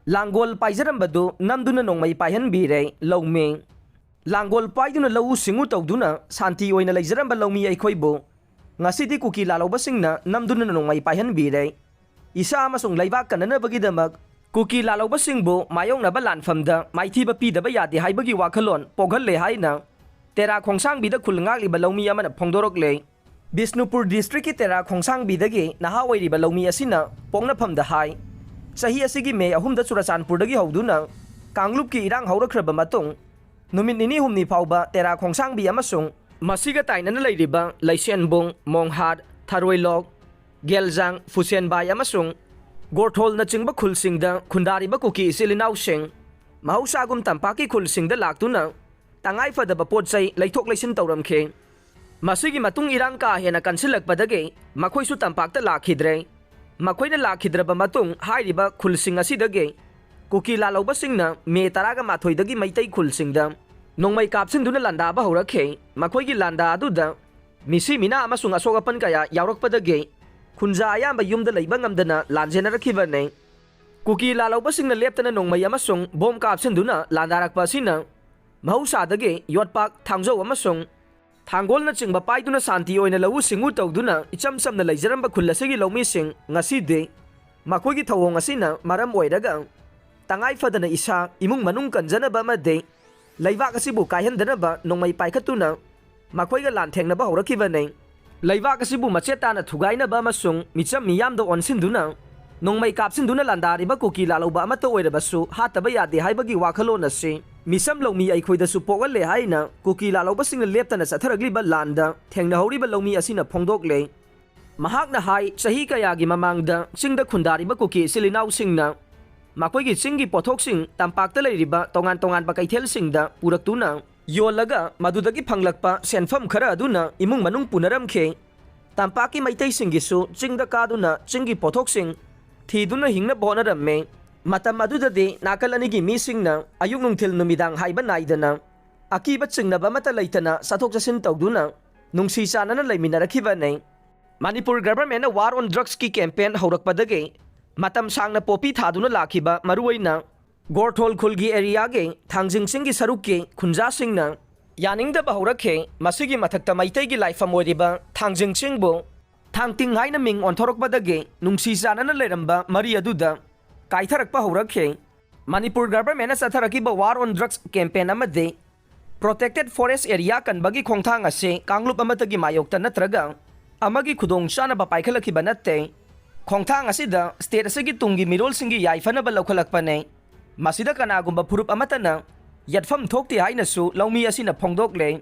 Langgol paizarambadu namduna nongmai paihanbire lawming Langgol paiduna lau singu tawduna santi oina leizaramba lawmi aikhoibu ngasidi kuki lalawbasingna namduna nongmai paihanbire isa amasung laibak kananabagidamag kuki lalawbasingbu mayongnaba lanfamda maithiba pidaba yade haibagi wakhalon poghalle haina tera khongsangbi da khulngagliba lawmi amana phongdorokle Bisnupur district ki tera khongsangbi naha oiriba lawmi asina pongnafamda hai Sahi asigi May 3 da Churachandpurdagi hauduna Kanglup ki irang haurakhraba matung numit nini humni phauba tera khongsangbi amasung masiga tainana leiriba Laisenbung Monghat Tharoilok Geljang Fusenbai amasung Gorthol na chingba khulsingda khundariba kuki silinau sing mahausagum tampaki khulsingda laktuna tangai fadaba potchai leithok leisin tawramkhe masigi matung irang ka hena kansilakpadagi makhoisu tampakta lakhidre Makoina lakhidraba matung hairiba khulsing asidagi kuki lalawbasingna me taraga mathoidagi maitai khulsingda nongmai kapsinduna landaba horakhe makoigi landa aduda misi mina amasung asogapan kaya yawrakpadagi khunja ayamba yumda leiba ngamdana lanjenarakibane kuki lalawbasingna leptana nongmai amasung bom kapsinduna landarakpa asina mahausadagi yotpak thangjo amasung Thanggol na chingba paiduna santi oina lawu singu tawduna icham samna leijaramba khullasigi lawmising ngaside makoigi thawong asina maram oiraga tangai fadana isa imung manung kanjanaba amade leibak asibu kaihandanaba nongmai paikhatuna makoiga lanthengnaba horakibane leibak asibu machetana thugainaba amasung micham miyamda onsinduna nongmai kapsinduna landariba kuki lalauba amata oirabasu hataba yade haibagi wakhalon asi Misam lawmi aikhoidasu pogalle haina kuki lalawbasingna leptana satharagliba landa thengna horiba lawmi asina phongdokle mahakna hai sahi kayagi mamangda chingda khundariba kuki silinau singna makoigi chingi pothoksing tampakta leiriba tongan tongan ba kaithel singda puraktuna yolaga madudagi phanglakpa senfam khara aduna imung manung punaramkhe tampaki maitai singisu chingda kaduna chingi pothoksing thiduna hingna bonaramme Matam adudadi nakal anigi misingna ayuk nungthil numidang haiba naidana akiba chingnaba mata leitana sathok jasin tawduna nungsi sanana leiminarakibane Manipur government war on drugs ki campaign haurakpadagi matam sangna popi thaduna lakhiba maruaina Gorthol khulgi area ge thangjingsingi sarukki khunja singna yaningdaba haurakhe masigi mathakta maitai gi laifam oiriba thangjingchingbu thangting haina ming onthorokpadagi nungsi sanana leiramba mari aduda Kaitharakpa haurakhe Manipur government satharakiba war on drugs campaign amade protected forest area kanbagi khongthang ase Kanglup amatagi mayokta natraga amagi khudong chana ba paikhalakhiba natte khongthang asida state asigi tungi mirol singi yaifana ba lokhalakpane masida kanagumba phurup amatana yatfam thokti hainasu lawmi asina phongdokle